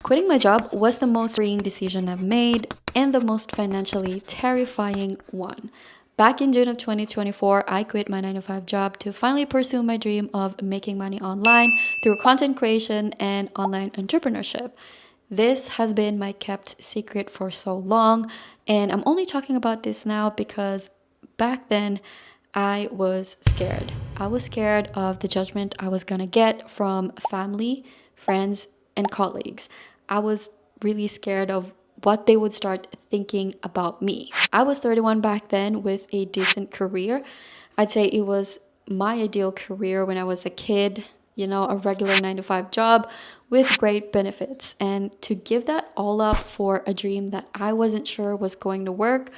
Quitting my job was the most freeing decision I've made and the most financially terrifying one. Back in June of 2024, I quit my 9 to 5 job to finally pursue my dream of making money online through content creation and online entrepreneurship. This has been my kept secret for so long, and I'm only talking about this now because back then I was scared. I was scared of the judgment I was gonna get from family, friends, and colleagues. I was really scared of what they would start thinking about me. I was 31 back then with a decent career. I'd say it was my ideal career when I was a kid, a regular 9 to 5 job with great benefits. And to give that all up for a dream that I wasn't sure was going to work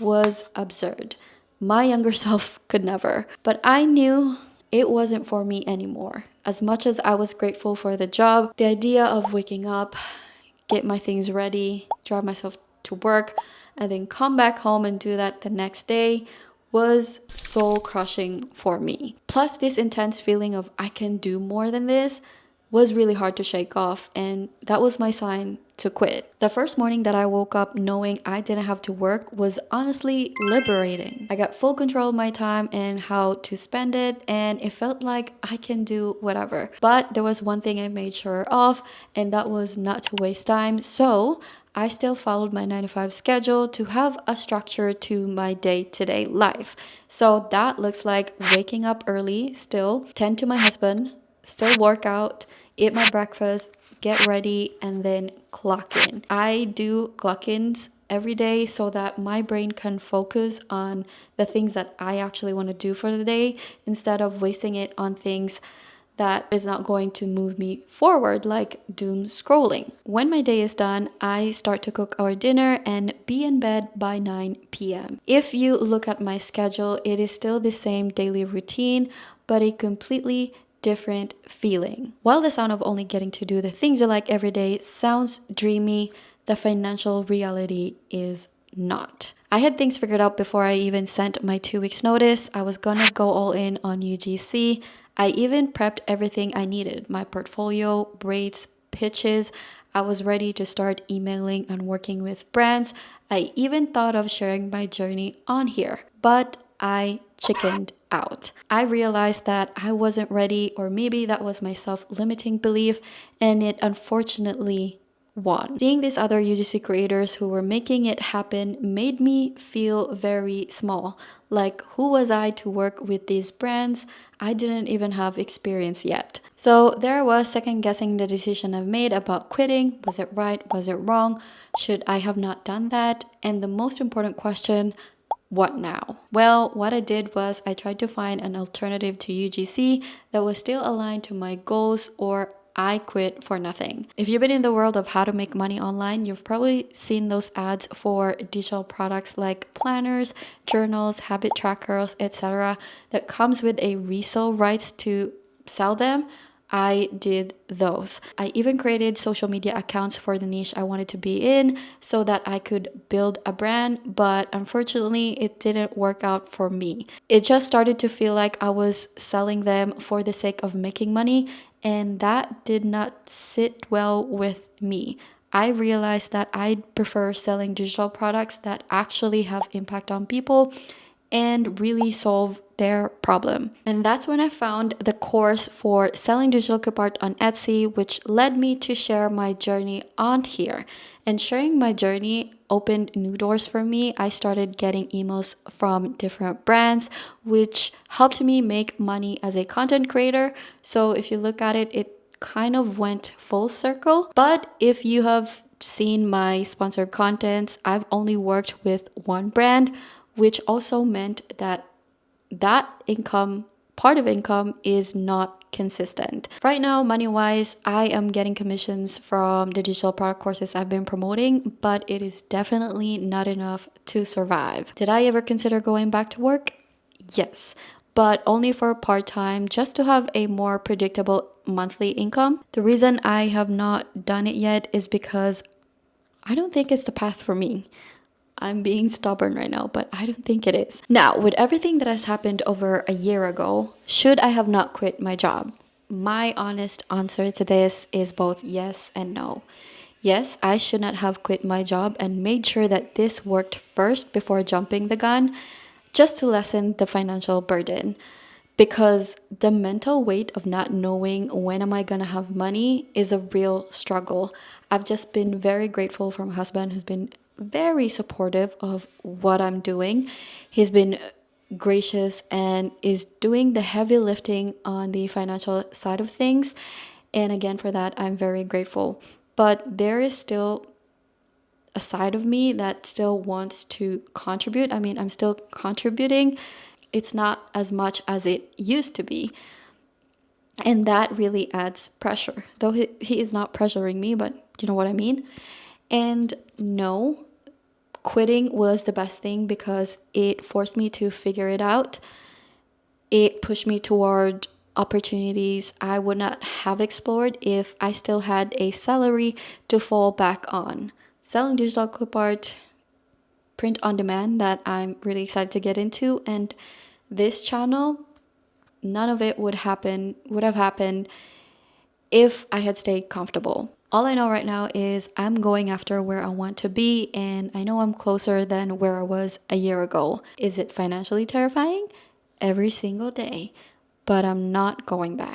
was absurd. My younger self could never. But I knew it wasn't for me anymore. As much as I was grateful for the job, the idea of waking up, get my things ready, drive myself to work, and then come back home and do that the next day was soul crushing for me. Plus, this intense feeling of I can do more than this was really hard to shake off, and that was my sign to quit. The first morning that I woke up knowing I didn't have to work was honestly liberating. I got full control of my time and how to spend it, and it felt like I can do whatever. But there was one thing I made sure of, and that was not to waste time. So I still followed my 9 to 5 schedule to have a structure to my day-to-day life. So that looks like waking up early, still tend to my husband, still work out, eat my breakfast, get ready, and then clock in. I do clock ins every day so that my brain can focus on the things that I actually want to do for the day instead of wasting it on things that is not going to move me forward, like doom scrolling. When my day is done, I start to cook our dinner and be in bed by 9 p.m. If you look at my schedule, it is still the same daily routine, but a completely different feeling. While the sound of only getting to do the things you like every day sounds dreamy, the financial reality is not. I had things figured out before I even sent my 2 weeks notice. I was gonna go all in on UGC. I even prepped everything I needed, my portfolio, rates, pitches. I was ready to start emailing and working with brands. I even thought of sharing my journey on here, but I chickened out. I realized that I wasn't ready, or maybe that was my self-limiting belief, and it unfortunately won. Seeing these other UGC creators who were making it happen made me feel very small. Like, who was I to work with these brands? I didn't even have experience yet. So there I was, second guessing the decision I've made about quitting. Was it right? Was it wrong? Should I have not done that? And the most important question, what now? Well, what I did was I tried to find an alternative to UGC that was still aligned to my goals, or I quit for nothing. If you've been in the world of how to make money online, you've probably seen those ads for digital products like planners, journals, habit trackers, etc. that comes with a resale rights to sell them. I did those. I even created social media accounts for the niche I wanted to be in so that I could build a brand, but unfortunately, it didn't work out for me. It just started to feel like I was selling them for the sake of making money, and that did not sit well with me. I realized that I'd prefer selling digital products that actually have impact on people and really solve their problem. And that's when I found the course for selling digital clip art on Etsy, which led me to share my journey on here. And sharing my journey opened new doors for me. I started getting emails from different brands, which helped me make money as a content creator. So if you look at it, it kind of went full circle. But if you have seen my sponsored contents, I've only worked with one brand, which also meant that part of income is not consistent. Right now, money-wise, I am getting commissions from the digital product courses I've been promoting, but it is definitely not enough to survive. Did I ever consider going back to work? Yes, but only for part-time, just to have a more predictable monthly income. The reason I have not done it yet is because I don't think it's the path for me. I'm being stubborn right now, but I don't think it is. Now, with everything that has happened over a year ago, should I have not quit my job? My honest answer to this is both yes and no. Yes, I should not have quit my job and made sure that this worked first before jumping the gun, just to lessen the financial burden. Because the mental weight of not knowing when am I going to have money is a real struggle. I've just been very grateful for my husband who's been very supportive of what I'm doing. He's been gracious and is doing the heavy lifting on the financial side of things. And again, for that, I'm very grateful. But there is still a side of me that still wants to contribute. I mean, I'm still contributing. It's not as much as it used to be. And that really adds pressure. Though he is not pressuring me, but you know what I mean? And no, quitting was the best thing because it forced me to figure it out. It pushed me toward opportunities I would not have explored if I still had a salary to fall back on. Selling digital clip art, print on demand, that I'm really excited to get into, and this channel, none of it would have happened if I had stayed comfortable. All I know right now is I'm going after where I want to be, and I know I'm closer than where I was a year ago. Is it financially terrifying? Every single day, but I'm not going back.